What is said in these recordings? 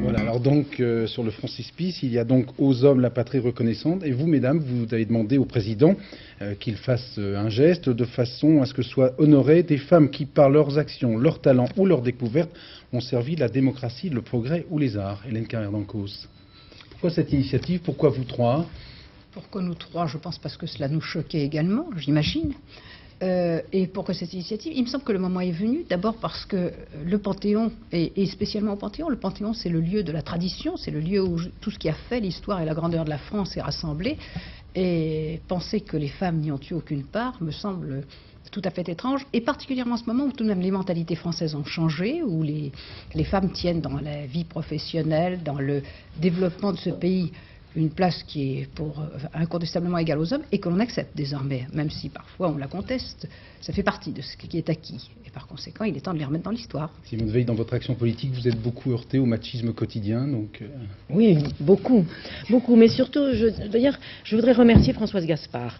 Voilà, alors donc sur le frontispice, il y a donc aux hommes la patrie reconnaissante, et vous, mesdames, vous avez demandé au président qu'il fasse un geste de façon à ce que soient honorées des femmes qui, par leurs actions, leurs talents ou leurs découvertes, ont servi la démocratie, le progrès ou les arts. Hélène Carrère-Dancos. Pourquoi cette initiative? Pourquoi vous trois? Pourquoi nous trois? Je pense parce que cela nous choquait également, j'imagine. Et pourquoi cette initiative? Il me semble que le moment est venu, d'abord parce que le Panthéon, et spécialement au Panthéon, le Panthéon c'est le lieu de la tradition, c'est le lieu où tout ce qui a fait l'histoire et la grandeur de la France est rassemblé. Et penser que les femmes n'y ont eu aucune part me semble tout à fait étrange, et particulièrement en ce moment où tout de même les mentalités françaises ont changé, où les femmes tiennent dans la vie professionnelle, dans le développement de ce pays, une place qui est incontestablement égale aux hommes et que l'on accepte désormais, même si parfois on la conteste. Ça fait partie de ce qui est acquis. Et par conséquent, il est temps de les remettre dans l'histoire. Simone Veil, dans votre action politique, vous êtes beaucoup heurté au machisme quotidien, donc... Oui, beaucoup, beaucoup. Mais surtout, d'ailleurs, je voudrais remercier Françoise Gaspard,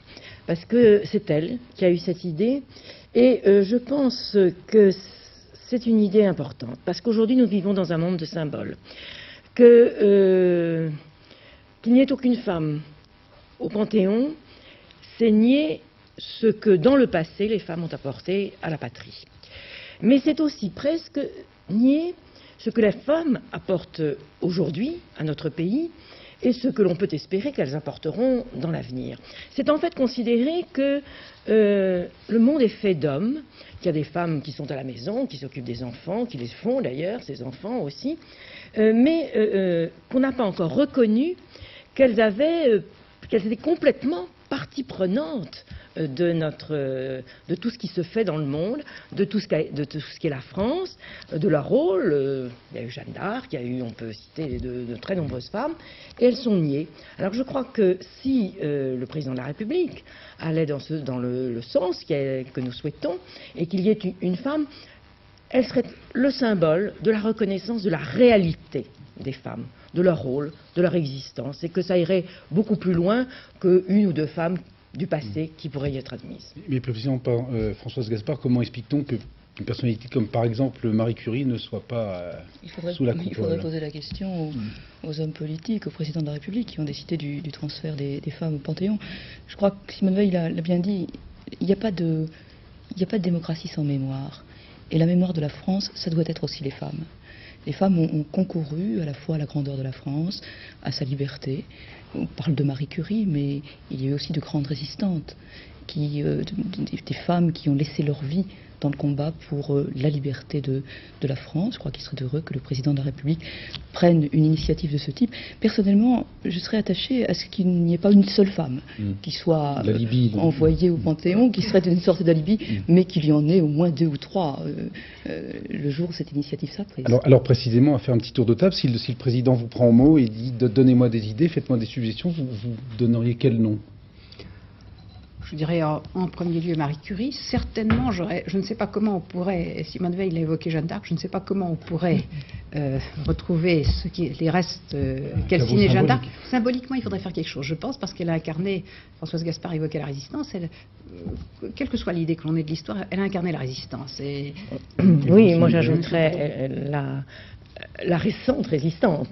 parce que c'est elle qui a eu cette idée. Et je pense que c'est une idée importante, parce qu'aujourd'hui, nous vivons dans un monde de symboles. Qu'il n'y ait aucune femme au Panthéon, c'est nier ce que dans le passé les femmes ont apporté à la patrie. Mais c'est aussi presque nier ce que les femmes apportent aujourd'hui à notre pays et ce que l'on peut espérer qu'elles apporteront dans l'avenir. C'est en fait considérer que le monde est fait d'hommes, qu'il y a des femmes qui sont à la maison, qui s'occupent des enfants, qui les font d'ailleurs, ces enfants aussi, mais qu'on n'a pas encore reconnu qu'elles étaient complètement partie prenante de tout ce qui se fait dans le monde, de tout ce qu'est la France, de leur rôle. Il y a eu Jeanne d'Arc, on peut citer de très nombreuses femmes, et elles sont niées. Alors je crois que si le président de la République allait dans le sens que nous souhaitons, et qu'il y ait une femme, elle serait le symbole de la reconnaissance de la réalité des femmes, de leur rôle, de leur existence, et que ça irait beaucoup plus loin qu'une ou deux femmes du passé qui pourraient y être admises. Mais précisément, Françoise Gaspard, comment explique-t-on qu'une personnalité comme par exemple Marie Curie ne soit pas sous la coupole? Il faudrait poser la question aux hommes politiques, au président de la République qui ont décidé du transfert des femmes au Panthéon. Je crois que Simone Veil l'a bien dit, il n'y a pas de démocratie sans mémoire. Et la mémoire de la France, ça doit être aussi les femmes. Les femmes ont concouru à la fois à la grandeur de la France, à sa liberté. On parle de Marie Curie, mais il y a eu aussi de grandes résistantes, des femmes qui ont laissé leur vie dans le combat pour la liberté de la France. Je crois qu'il serait heureux que le président de la République prenne une initiative de ce type. Personnellement, je serais attachée à ce qu'il n'y ait pas une seule femme qui soit envoyée au Panthéon, qui serait une sorte d'alibi, mais qu'il y en ait au moins 2 ou 3 le jour où cette initiative sera prise. Alors précisément, à faire un petit tour de table, si le président vous prend au mot et dit donnez-moi des idées, faites-moi des suggestions, vous donneriez quel nom? Je dirais en premier lieu Marie Curie. Certainement, je ne sais pas comment on pourrait, Simone Veil l'a évoqué Jeanne d'Arc, je ne sais pas comment on pourrait retrouver les restes calcinés de Jeanne d'Arc. Symboliquement, il faudrait faire quelque chose, je pense, parce qu'elle a incarné, Françoise Gaspard évoquait la résistance, quelle que soit l'idée que l'on ait de l'histoire, elle a incarné la résistance. Oui, moi j'ajouterais la récente résistance,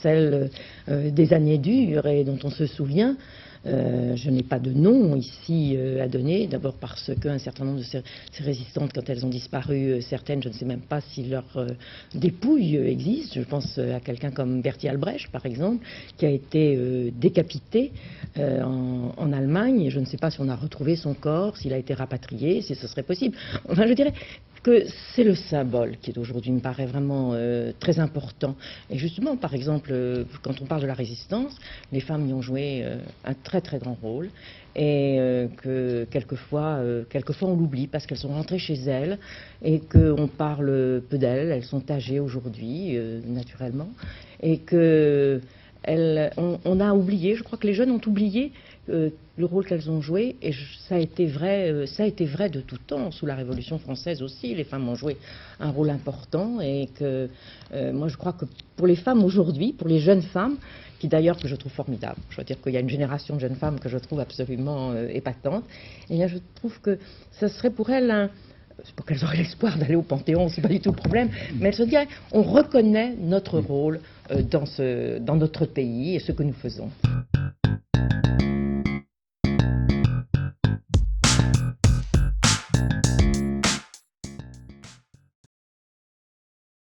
celle des années dures et dont on se souvient. Je n'ai pas de nom ici à donner, d'abord parce qu'un certain nombre de ces résistantes, quand elles ont disparu, certaines, je ne sais même pas si leur dépouille existe. Je pense à quelqu'un comme Bertie Albrecht, par exemple, qui a été décapité en Allemagne. Je ne sais pas si on a retrouvé son corps, s'il a été rapatrié, si ce serait possible. Enfin, je dirais que c'est le symbole qui aujourd'hui me paraît vraiment très important. Et justement, par exemple, quand on parle de la résistance, les femmes y ont joué un très très grand rôle, et que quelquefois on l'oublie parce qu'elles sont rentrées chez elles et qu'on parle peu d'elles. Elles sont âgées aujourd'hui, naturellement, et que on a oublié, je crois que les jeunes ont oublié le rôle qu'elles ont joué, et ça a été vrai de tout temps. Sous la Révolution française aussi, les femmes ont joué un rôle important, et que moi je crois que pour les femmes aujourd'hui, pour les jeunes femmes, qui d'ailleurs que je trouve formidable, je veux dire qu'il y a une génération de jeunes femmes que je trouve absolument épatante, et bien je trouve que ça serait pour elles c'est pas qu'elles auraient l'espoir d'aller au Panthéon, c'est pas du tout le problème, mais elles se diraient, on reconnaît notre rôle dans notre pays et ce que nous faisons.